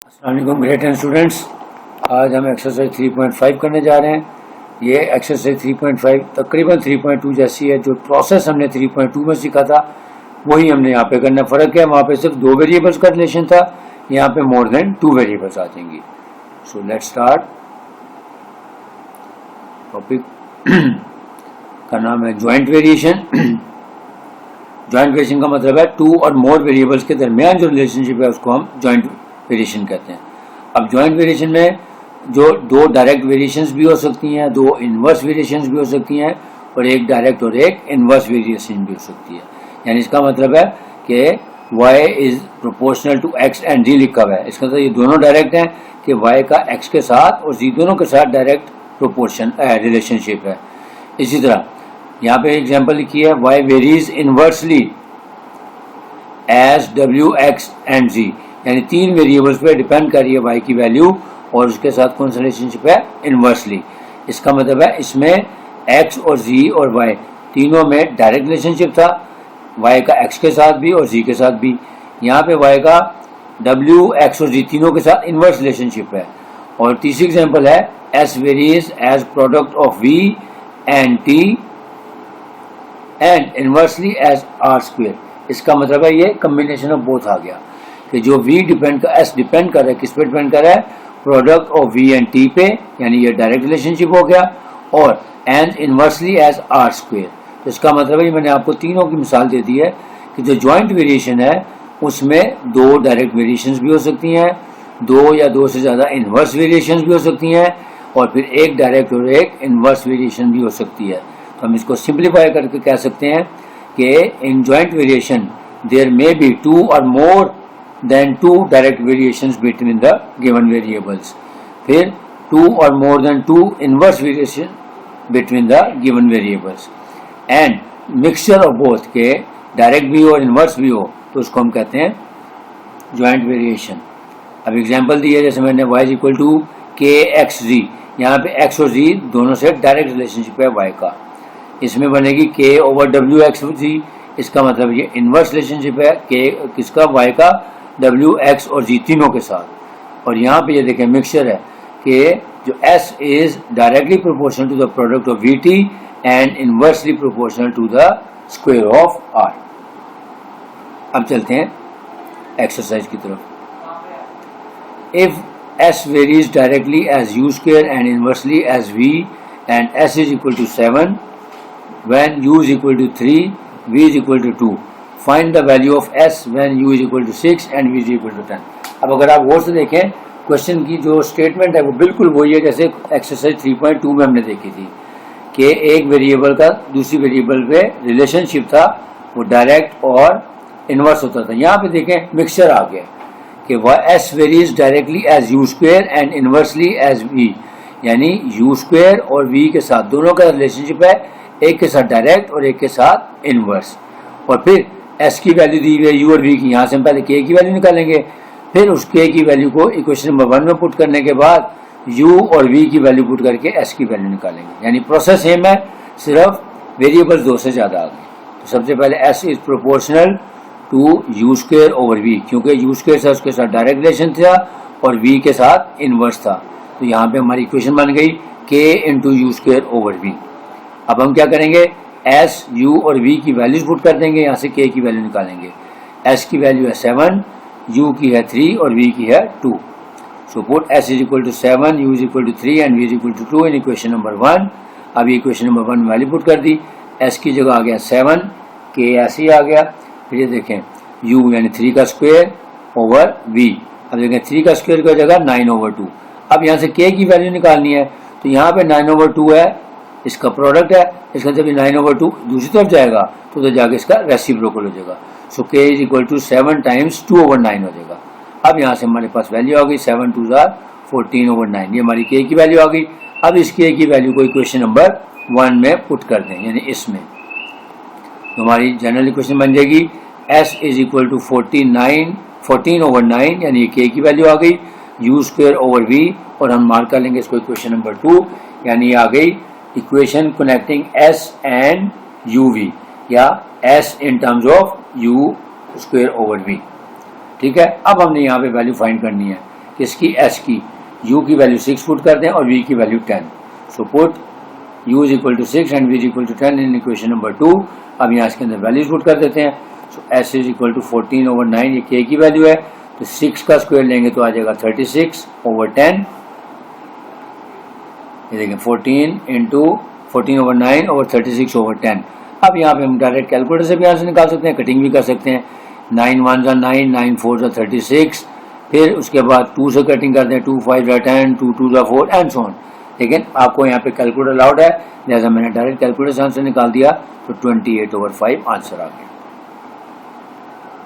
अस्सलाम वालेकुम great and students. आज हम एक्सरसाइज 3.5 करने जा रहे हैं। ये एक्सरसाइज 3.5 तकरीबन 3.2 जैसी है। जो प्रोसेस हमने 3.2 में सीखा था वही हमने यहाँ पे करना। फ़र्क है, वहाँ पे सिर्फ 2 वेरिएबल्स का रिलेशन था, यहाँ पे मोर देन 2 वेरिएबल्स आ जाएंगी। So let's start. टॉपिक का नाम है ज्वाइंट वेरिएशन। ज्वाइंट वेरिएशन का मतलब है 2 और मोर वेरिएबल्स के दरमियान जो रिलेशनशिप है उसको हम ज्वाइंट वेरिएशन कहते हैं। अब ज्वाइंट वेरिएशन में जो 2 डायरेक्ट वेरिएशंस भी हो सकती हैं, 2 इनवर्स वेरिएशंस भी हो सकती हैं और एक डायरेक्ट और एक इनवर्स वेरिएशन भी हो सकती है। यानी इसका मतलब है कि y is proportional to x and z लिखा हुआ है। इसका मतलब ये दोनों डायरेक्ट हैं कि y का x के साथ और z दोनों के साथ डायरेक्ट प्रोपोर्शन रिलेशनशिप है। इसी तरह यहाँ पे एग्जांपल लिखी है y varies inversely as w x and z, यानी 3 वेरिएबल्स पे डिपेंड कर रही है y की वैल्यू और उसके साथ कौन सा रिलेशनशिप है, इनवर्सली। इसका मतलब है इसमें x और z और y तीनों में डायरेक्ट रिलेशनशिप था, y का x के साथ भी और z के साथ भी। यहाँ पे y का w x और z तीनों के साथ इनवर्स रिलेशनशिप है। और तीसरी एग्जांपल है s varies as product of v and t and inversely as r square. इसका मतलब है ये कम्बिनेशन ऑफ बोथ आ गया कि जो v s डिपेंड कर रहा है, किस पे डिपेंड कर रहा है, product of v and t पे, यानी ये डायरेक्ट रिलेशनशिप हो गया। और and inversely as r square. तो इसका मतलब है मैंने आपको तीनों की मिसाल दे दी है कि जो ज्वाइंट वेरिएशन है उसमें 2 डायरेक्ट वेरिएशंस भी हो सकती हैं, 2 या 2 से ज़्यादा इनवर्स वेरिएशंस भी हो सकती हैं और फिर एक डायरेक्ट और एक इनवर्स वेरिएशन भी हो सकती है। तो हम इसको सिंप्लीफाई करके कह सकते हैं कि in joint variation there may be 2 और more than 2 direct variations between the given variables. फिर 2 और more than 2 inverse variation between the given variables and mixture of both के डायरेक्ट भी हो और इनवर्स भी हो तो उसको हम कहते हैं ज्वाइंट वेरिएशन। अब एग्जांपल दी है, जैसे मैंने y इज इक्वल टू के एक्स जी, यहाँ पे x और z दोनों से डायरेक्ट रिलेशनशिप है y का। इसमें बनेगी k ओवर w x जी। इसका मतलब ये इनवर्स रिलेशनशिप है k किसका, y का w x और z तीनों के साथ। और यहाँ पे ये देखें मिक्सचर है कि जो s is directly proportional to the product of vt and inversely proportional to the square of r। अब चलते हैं एक्सरसाइज की तरफ। If s varies directly as u square and inversely as v and s is equal to 7 when u is equal to 3, v is equal to 2, find the value of s when u is equal to 6 and v is equal to 10। अब अगर आप गौर से देखें question की जो statement है वो बिल्कुल वही है जैसे एक्सरसाइज 3.2 में हमने देखी थी कि एक वेरिएबल का दूसरी वेरिएबल पे रिलेशनशिप था, वो डायरेक्ट और इनवर्स होता था। यहाँ पे देखें मिक्सचर आ गया कि s varies directly as u square and inversely as v, यानी u स्क्वायर और v के साथ दोनों का रिलेशनशिप है, एक के साथ डायरेक्ट और एक के साथ इनवर्स। और फिर s की वैल्यू दी हुई है u और v की, यहाँ से हम पहले k की वैल्यू निकालेंगे, फिर उस k की वैल्यू को इक्वेशन नंबर 1 में पुट करने के बाद u और v की वैल्यू पुट करके s की वैल्यू निकालेंगे। यानी प्रोसेस सेम है, सिर्फ वेरिएबल 2 से ज़्यादा आ गए। तो सबसे पहले s is proportional to u square over v, क्योंकि u स्क्वायर से उसके साथ डायरेक्ट रिलेशन था और v के साथ इनवर्स था। तो यहाँ पे हमारी इक्वेशन बन गई k into you square over v। अब हम क्या करेंगे, s, u और v की वैल्यूज पुट कर देंगे, यहाँ से k की वैल्यू निकालेंगे। s की वैल्यू है 7, u की है 3 और v की है 2। So put s is equal to 7, u is equal to 3 and v is equal to 2 in equation number 1। अब इक्वेशन नंबर 1 में वैल्यू पुट कर दी, s की जगह आ गया 7, k ऐसे ही आ गया। फिर ये देखें u यानी 3 का स्क्वायर ओवर v। अब देखें 3 का स्क्वायर की जगह 9 ओवर 2। अब यहाँ से k की वैल्यू निकालनी है, तो यहाँ पे 9 ओवर 2 है, इसका प्रोडक्ट है, इसका जब 9 ओवर 2 दूसरी तरफ जाएगा तो जाके इसका रेसिप्रोकल हो जाएगा। So k is equal to 7 times 2 over 9 हो जाएगा। अब यहाँ से हमारे पास वैल्यू आ गई 7 2 14 ओवर 9, ये हमारी k की वैल्यू आ गई। अब इस k की वैल्यू को इक्वेशन नंबर 1 में पुट कर दें, यानी इसमें तो हमारी जनरल इक्वेशन बन जाएगी s is equal to 14 over 9, यानी k की वैल्यू आ गई, u स्क्वायर ओवर v और हम मार्क कर लेंगे इसको इक्वेशन नंबर 2, यानी आ गई equation connecting s and uv या s in terms of u square over v। ठीक है, अब हमने यहाँ पे वैल्यू फाइंड करनी है किसकी, एस की, u की वैल्यू 6 पुट करते हैं और v की value 10. So put u is equal to 6 and v is equal to 10 in equation number 2. अब यहाँ इसके अंदर वैल्यूज पुट कर देते हैं. सो s इज इक्वल टू 14/9, ये k की वैल्यू है, तो 6 का स्क्वायर लेंगे तो आ जाएगा 36/10. ये देखें 14/9/36/10. अब यहाँ पे हम डायरेक्ट कैलकुलेटर से भी आंसर निकाल सकते हैं, कटिंग भी कर सकते हैं. 9 1 9, 9 4 36, फिर उसके बाद 2 से कटिंग करते हैं, 2 5 10, 2 2 4 एंड सो ऑन. लेकिन आपको यहाँ पे कैलकुलेटर अलाउड है, लिहाजा मैंने डायरेक्ट कैलकुलेटर से आंसर निकाल दिया, तो 28/5 आंसर आ गया.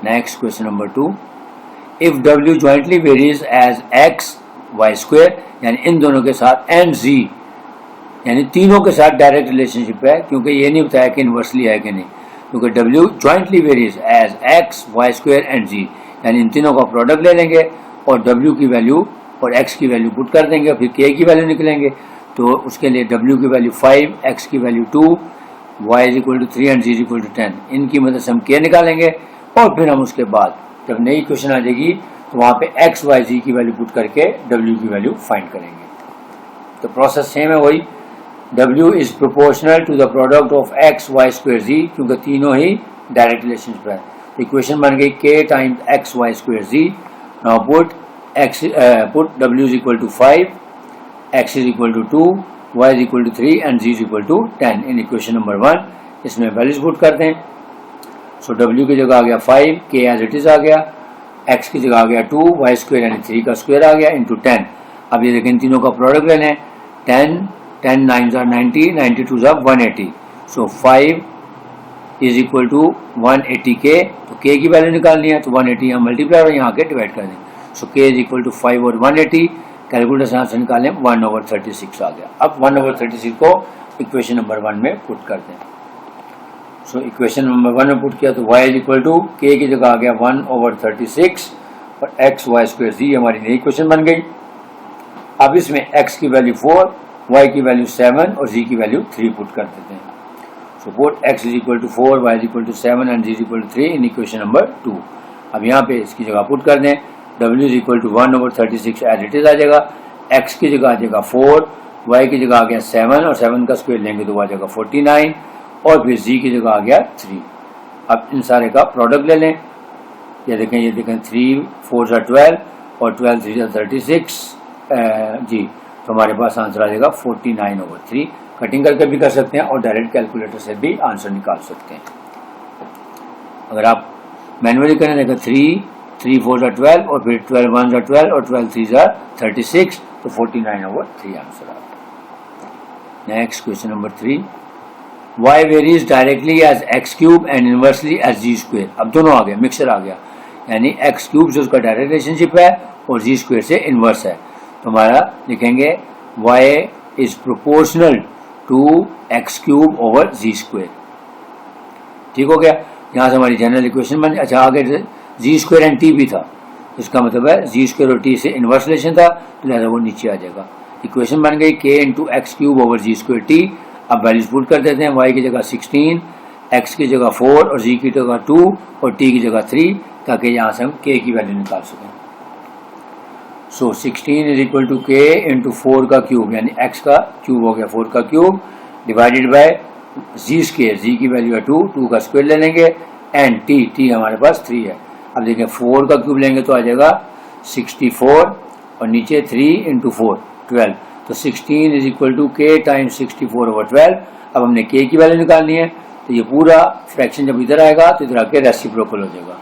Next question number 2. If w jointly varies as x y square, यानी इन दोनों के साथ एंड z, यानी तीनों के साथ डायरेक्ट रिलेशनशिप है, क्योंकि ये नहीं बताया कि इनवर्सली है कि नहीं, क्योंकि w jointly varies as x y square and z, यानी इन तीनों का प्रोडक्ट ले लेंगे और w की वैल्यू और x की वैल्यू पुट कर देंगे, फिर k की वैल्यू निकलेंगे. तो उसके लिए w की वैल्यू 5, x की value 2, y is equal to 3 and z is equal to 10. इनकी मदद से हम k निकालेंगे और फिर हम उसके बाद जब नई क्वेश्चन आ जाएगी तो वहाँ पे x y z की वैल्यू पुट करके w की वैल्यू फाइंड करेंगे. तो प्रोसेस सेम है वही. w is proportional to the product of x y square z, क्योंकि तीनों ही डायरेक्ट रिलेशनशिप है. इक्वेशन बन गई k times x y square z. Now put w is equal to 5, x is equal to 2, y is equal to 3 and z is equal to 10 in equation number 1. इसमें values put करते हैं. सो w की जगह आ गया 5, k as it is आ गया, x की जगह आ गया 2, y स्क्वायर यानी 3 का स्क्वायर आ गया इंटू 10. अब ये देखें इन तीनों का प्रोडक्ट ले लें. 10 9 90, 92 180. So 5 is equal to 180k. तो k की वैल्यू निकालनी है, तो 180 यहाँ मल्टीप्लाई और यहाँ के डिवाइड कर देंगे. सो k इज इक्वल टू 5 और 180. कैलकुलेटर से आंसर निकालें, 1/36 आ गया. अब 1/36 को इक्वेशन नंबर 1 में पुट कर दें. सो इक्वेशन नंबर 1 में पुट किया तो y is equal to k की जगह आ गया 1/36 और x y स्क्वायर z हमारी नई इक्वेशन बन गई. अब इसमें x की वैल्यू 4, y की वैल्यू 7 और z की वैल्यू 3 पुट कर देते हैं. So put x is equal to 4, y is equal to 7 and z is equal to 3 in equation number 2. अब यहाँ पे इसकी जगह पुट कर दें. w is equal to 1/36 as it is आ जाएगा. x की जगह आ जाएगा 4, y की जगह आ गया 7 और 7 का स्क्वायर लेंगे तो आ जाएगा 49 और फिर z की जगह आ गया 3. अब इन सारे का प्रोडक्ट ले लें. ये देखें 3 4 12 और 12 3 36 जी. तो हमारे पास आंसर आ जाएगा 49/3. कटिंग करके भी कर सकते हैं और डायरेक्ट कैलकुलेटर से भी आंसर निकाल सकते हैं. अगर आप मैनुअली करें देखो 3 4 12 और फिर 12 1 12 और 12 3 36, तो 49/3 आंसर आ गया. Next question number 3. y varies directly as x cube and inversely as z square. अब दोनों आ गए, मिक्सर आ गया, यानी एक्स क्यूब जो उसका डायरेक्ट रिलेशनशिप है और जी स्क्वेयर से इनवर्स है. तो हमारा लिखेंगे y is proportional to x cube over ji square. ठीक हो गया. यहाँ से हमारी जनरल इक्वेशन बन. अच्छा आगे जी स्क्वेयर एंड टी भी था, इसका मतलब है जी स्क्वेयर और टी से इनवर्स रिलेशन था, तो लिहाजा वो नीचे आ जाएगा. इक्वेशन बन गई k into x cube over जी स्क्वेयर टी. अब वैल्यूज पुट कर देते हैं. y की जगह 16, x की जगह 4 और z की जगह 2 और t की जगह 3, ताकि यहाँ से हम k की वैल्यू निकाल सकें. So 16 is equal to k into 4 का क्यूब, यानी x का क्यूब हो गया 4 का cube, divided by z square. z की वैल्यू है 2 का स्क्वायर ले लेंगे एंड t हमारे पास 3 है. अब देखिए 4 का क्यूब लेंगे तो आ जाएगा 64 और नीचे 3 इंटू 4 12. तो 16 is equal to k times 64/12. अब हमने k की वैल्यू निकालनी है, तो ये पूरा फ्रैक्शन जब इधर आएगा तो इधर आके रेसिप्रोकल हो जाएगा.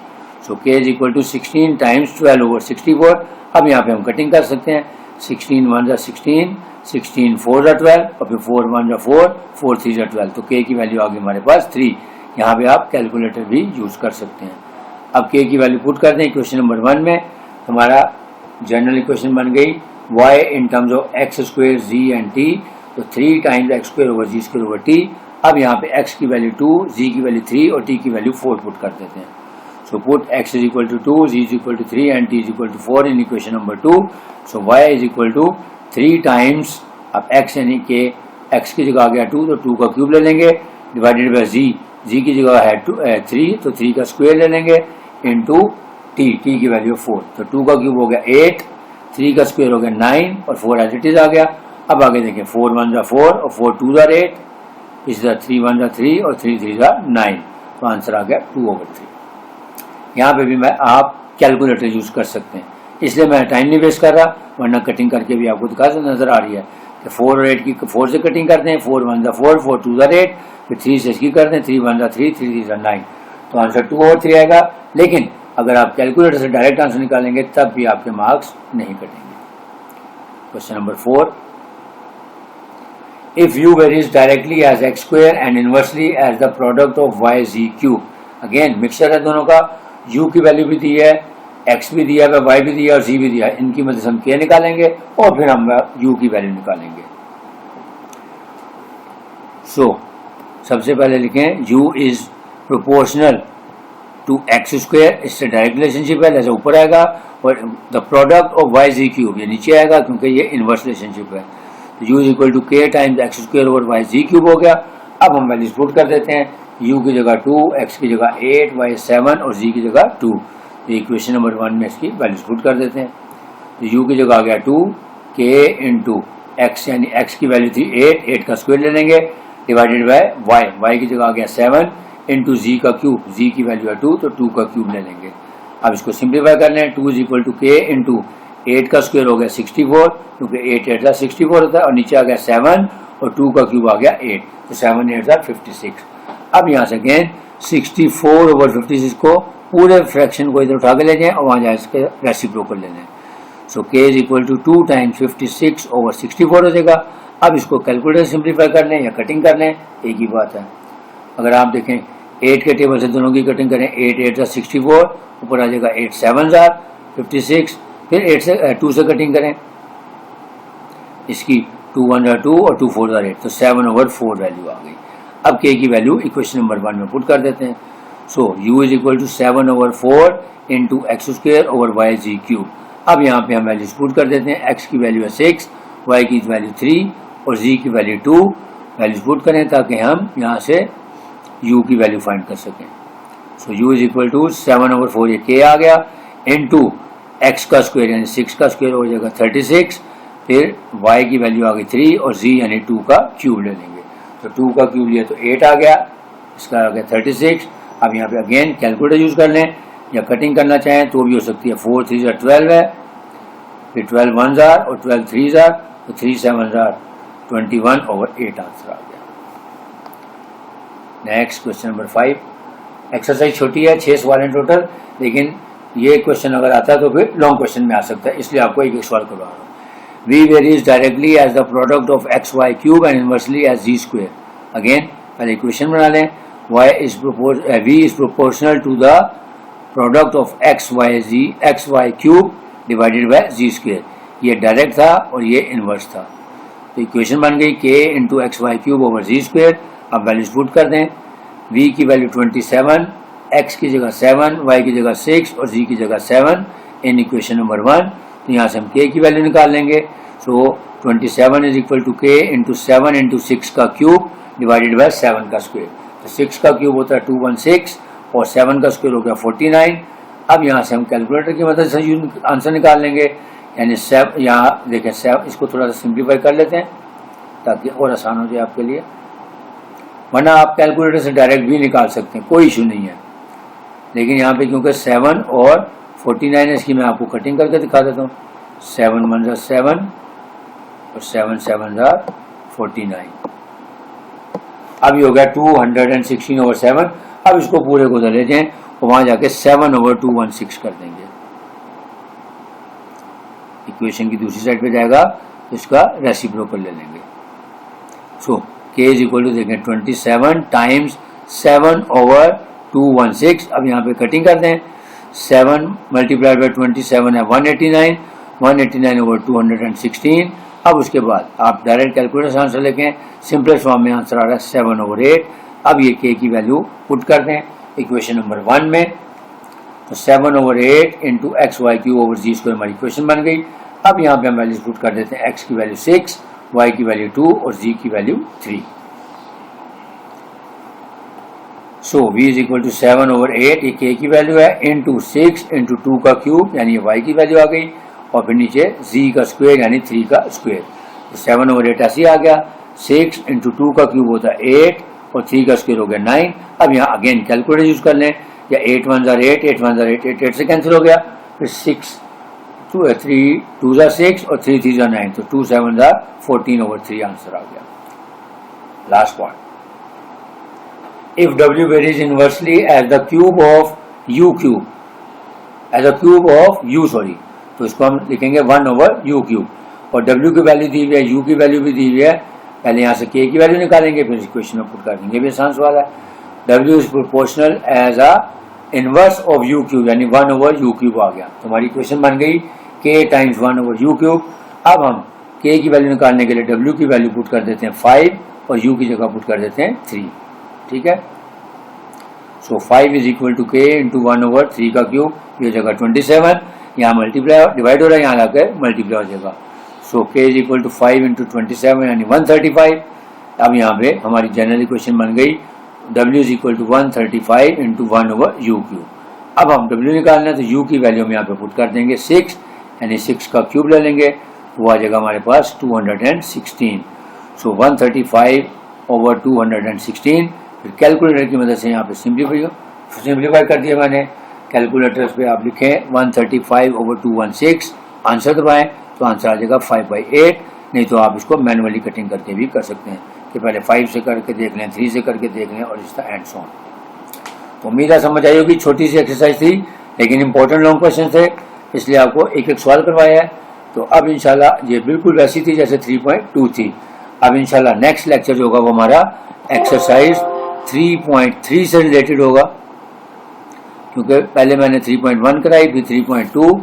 So k is equal to 16 times 12/64. अब यहाँ पे हम कटिंग कर सकते हैं. 16 1 16, 16 4 12 और फिर 4 1 4, 4 3 12. तो k की वैल्यू आ गई हमारे पास 3. यहाँ पे आप कैलकुलेटर भी यूज कर सकते हैं. अब k की वैल्यू पुट कर दें इक्वेशन नंबर 1 में. हमारा जनरल इक्वेशन बन गई y in terms of x square z and t. तो 3 times x square over g square over t. अब यहाँ पे x की वैल्यू 2, z की वैल्यू 3 और t की वैल्यू 4 पुट कर देते हैं. So put x is equal to 2, z is equal to 3 and t is equal to 4 in equation number 2. So y is equal to 3 times, अब x यानी कि x की जगह आ गया 2, तो 2 का क्यूब ले लेंगे, डिवाइडेड बाय z की जगह है 3, तो 3 का स्क्वायर ले लेंगे इंटू t की वैल्यू 4. तो 2 का क्यूब हो गया 8 3 का स्क्वायर हो गया 9 और 4 एज इट इज आ गया। अब आगे देखें 4 1 जा 4 और 4 2 जा 8, इसी तरह 3 1 जा 3 और 3 3 जा 9, तो आंसर आ गया 2/3। यहाँ पे भी मैं आप कैलकुलेटर यूज कर सकते हैं, इसलिए मैं टाइम नहीं वेस्ट कर रहा, वरना कटिंग करके भी आपको दिखा नजर आ रही है कि 4 और 8 की 4 से कटिंग करते हैं, 4 1 जा 4 4 2 जा 8, फिर 3 से इसकी करते हैं, 3 1 जा 3 3 3 जा 9, तो आंसर 2/3 आएगा। लेकिन अगर आप कैलकुलेटर से डायरेक्ट आंसर निकालेंगे तब भी आपके मार्क्स नहीं कटेंगे। Question number 4, if u varies directly as x square and inversely as the product of y z cube, again mixture है दोनों का, u की वैल्यू भी दी है, x भी दिया है, y भी दिया है और z भी दिया है, इनकी मदद से हम k निकालेंगे और फिर हम u की वैल्यू निकालेंगे। सो सबसे पहले लिखें u is proportional to x square, इससे डायरेक्ट रिलेशनशिप है, जैसे ऊपर आएगा, और the product of y ji cube ये नीचे आएगा क्योंकि ये इनवर्स रिलेशनशिप है। तो u is equal to k times x square over y ji cube हो गया। अब हम वैल्यूज पुट कर देते हैं, u की जगह 2, x की जगह 8, y 7 और z की जगह 2। तो इक्वेशन नंबर 1 में इसकी वैल्यूज पुट कर देते हैं। तो u की जगह आ गया 2, k इंटू एक्स, यानी x की वैल्यू थी 8, 8 का स्क्वायर ले लेंगे, डिवाइडेड बाय y, y की जगह आ गया 7 इंटू जी का क्यूब, जी की वैल्यू है 2, तो 2 का क्यूब ले लेंगे। अब इसको सिंप्लीफाई कर लें, 2 इज इक्वल टू के इंटू 8 का स्क्वायर हो गया 64, क्योंकि 8 8 64 होता है, और नीचे आ गया 7 और 2 का क्यूब आ गया 8, तो 7 8 56। अब यहाँ से अगेन 64 ओवर 56 को पूरे फ्रैक्शन को इधर उठा के ले जाएं और वहाँ जाए इसके रेसिप्रोकल ले लें। So k is equal to 2 times 56 over 64 हो जाएगा। अब इसको कैलकुलेटर सिंप्लीफाई कर लें या कटिंग कर लें, एक ही बात है। अगर आप देखें 8 के टेबल से दोनों की कटिंग करें, 8 8 64, ऊपर आ जाएगा 8 7 56, फिर 8 से 2 से कटिंग करें, इसकी 2 1 2 और 2 4 8, तो 7/4 वैल्यू आ गई। अब k की वैल्यू इक्वेशन नंबर 1 में पुट कर देते हैं। So u is equal to 7/4 into x square over y ji cube. अब यहाँ पे हम वैल्यूज पुट कर देते हैं, x की वैल्यू है 6, y की वैल्यू 3 और z की वैल्यू 2, वैल्यूज पुट करें ताकि हम यहाँ से u की वैल्यू फाइंड कर सकें। सो u इज इक्वल टू 7/4, ये k आ गया, इंटू x का स्क्वायर यानी 6 का स्क्वायर हो जाएगा 36, फिर y की वैल्यू आ गई 3 और z यानी 2 का क्यूब ले लेंगे, तो 2 का क्यूब लिया तो 8 आ गया, इसका आ गया 36। अब यहाँ पे अगेन कैलकुलेटर यूज कर लें या कटिंग करना चाहें तो भी हो सकती है, 4 3 12 है, फिर 12 1 और 12 3 तो 3 7 21/8 आंसर आ गया। नेक्स्ट क्वेश्चन नंबर 5, एक्सरसाइज छोटी है, 6 सवाल हैं टोटल, लेकिन ये क्वेश्चन अगर आता है तो फिर लॉन्ग क्वेश्चन में आ सकता है, इसलिए आपको एक एक सवाल करवा रहा हूँ। v varies directly as the product of x y cube and inversely as z square। Again पहले इक्वेशन बना लें, v is proportional to the product of x y cube divided by z square। ये direct था और ये inverse था, तो equation बन गई k into x y cube over जी स्क्वेयर। अब वैल्यूज पुट कर दें, v की वैल्यू 27, x की जगह 7, y की जगह 6 और z की जगह 7 इन इक्वेशन नंबर 1। तो यहाँ से हम k की वैल्यू निकाल लेंगे। So 27 is equal to k into 7 into 6 का क्यूब डिवाइडेड बाय 7 का स्क्वायर। तो 6 का क्यूब होता है 216 और 7 का स्क्वायर हो गया 49। अब यहाँ से हम कैलकुलेटर की मदद से आंसर निकाल लेंगे, यानी यहाँ देखें इसको थोड़ा सा सिंप्लीफाई कर लेते हैं ताकि और आसान हो जाए आपके लिए, वरना आप कैलकुलेटर से डायरेक्ट भी निकाल सकते हैं, कोई इशू नहीं है। लेकिन यहाँ पे क्योंकि 7 और 49 है, इसकी मैं आपको कटिंग करके दिखा देता हूँ। 7 1 7 और 7 7 49। अब ये हो गया 216/7। अब इसको पूरे को ले जाएं और वहां जाके 7/216 कर देंगे, इक्वेशन की दूसरी साइड पे जाएगा तो इसका रेसिप्रोकल ले लेंगे। सो k इज इक्वल टू देखें 27 टाइम्स 7/216। अब यहाँ पे कटिंग कर दें, 7 मल्टीप्लाइड बाई 27 है 189, 189/216। अब उसके बाद आप डायरेक्ट कैलकुलेटर से आंसर लिखें, सिंपलेस्ट फॉर्म में आंसर आ रहा है 7/8। अब ये k की वैल्यू पुट कर दें इक्वेशन नंबर 1 में, तो 7/8 into x y cube over g square हमारी इक्वेशन बन गई। अब यहाँ पे हम वैल्यूज पुट कर देते हैं, x की वैल्यू 6, y की वैल्यू 2 और z की value 3। So v is equal to 7/8, ये k की वैल्यू है, इंटू 6 इंटू 2 का क्यूब यानी ये y की वैल्यू आ गई, और फिर नीचे z का स्क्वायर यानी 3 का स्क्वायर। 7/8 ऐसे ही आ गया। 6 × 2 का क्यूब होता है 8 और 3 का स्क्वायर हो गया 9। अब यहाँ अगेन कैलकुलेटर यूज कर लें, या 8 1 8 8 1 8 8 8 से कैंसिल हो गया। फिर 6 3 2 6 और 3 3 9, तो 2 7 14/3 आंसर आ गया। Last point, if w varies inversely as the cube of u cube, as a cube of u sorry, तो इसको हम लिखेंगे 1/u क्यूब। और w की वैल्यू दी हुई है, u की वैल्यू भी दी हुई है। पहले यहाँ से k की वैल्यू निकालेंगे, फिर इक्वेशन में पुट कर देंगे, भी आसान सवाल है। w is proportional as a inverse of u cube, यानी 1/u क्यूब आ गया। तो हमारी इक्वेशन बन गई k टाइम्स 1/u क्यूब। अब हम k की वैल्यू निकालने के लिए w की वैल्यू पुट कर देते हैं 5 और u की जगह पुट कर देते हैं 3। ठीक है, so 5 is equal to k into 1/3 का क्यूब, ये जगह 27, यहाँ मल्टीप्लाई डिवाइड हो रहा है, यहाँ लाकर मल्टीप्लाई हो जाएगा। So k is equal to 5 × 27 यानी 135। अब यहाँ पे हमारी जनरल इक्वेशन बन गई w is equal to 135 × 1/u cube. अब हम w निकालना है तो u की वैल्यू हम यहाँ पे पुट कर देंगे 6, यानी 6 का क्यूब ले लेंगे, वो आ जाएगा हमारे पास 216। सो 135/216। फिर कैलकुलेटर की मदद से यहाँ पे सिंप्लीफाई कर दिया मैंने। कैलकुलेटर पे आप लिखें 135/216, आंसर दबाएं तो आंसर आ जाएगा 5/8। नहीं तो आप इसको मैनुअली कटिंग करके भी कर सकते हैं कि पहले 5 से करके देख लें, 3 से करके देख लें, और इस तरह एंड सो ऑन। तो उम्मीद है समझ आई होगी। छोटी सी एक्सरसाइज थी लेकिन इंपॉर्टेंट लॉन्ग क्वेश्चन थे, इसलिए आपको एक एक सवाल करवाया है। तो अब इंशाल्लाह ये बिल्कुल वैसी थी जैसे 3.2 थी। अब इंशाल्लाह नेक्स्ट लेक्चर जो होगा वो हमारा एक्सरसाइज 3.3 से रिलेटेड होगा, क्योंकि पहले मैंने 3.1 कराई, फिर 3.2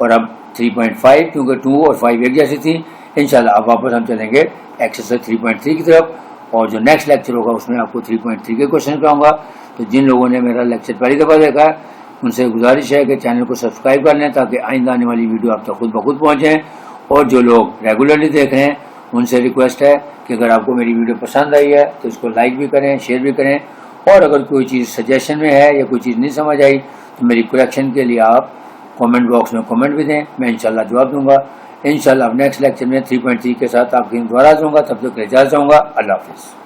और अब 3.5, क्योंकि 2 और 5 एक जैसी थी। इंशाल्लाह अब वापस हम चलेंगे एक्सरसाइज 3.3 की तरफ, और जो नेक्स्ट लेक्चर होगा उसमें आपको 3.3 के क्वेश्चन कराऊंगा। तो जिन लोगों ने मेरा लेक्चर पहली दफ़ा देखा है उनसे गुजारिश है कि चैनल को सब्सक्राइब कर लें, ताकि आइंदा आने वाली वीडियो आप तक खुद ब खुद पहुँचें। और जो लोग रेगुलरली देख रहे हैं उनसे रिक्वेस्ट है कि अगर आपको मेरी वीडियो पसंद आई है तो इसको लाइक भी करें, शेयर भी करें, और अगर कोई चीज़ सजेशन में है या कोई चीज़ नहीं समझ आई तो मेरी करेक्शन के लिए आप कमेंट बॉक्स में कमेंट भी दें, मैं इंशाल्लाह जवाब दूंगा। इंशाल्लाह नेक्स्ट लेक्चर में 3.3 के साथ आपकी दोबारा दूंगा। तब तक इजाज़त चाहूँगा। अल्लाह हाफ़िज़।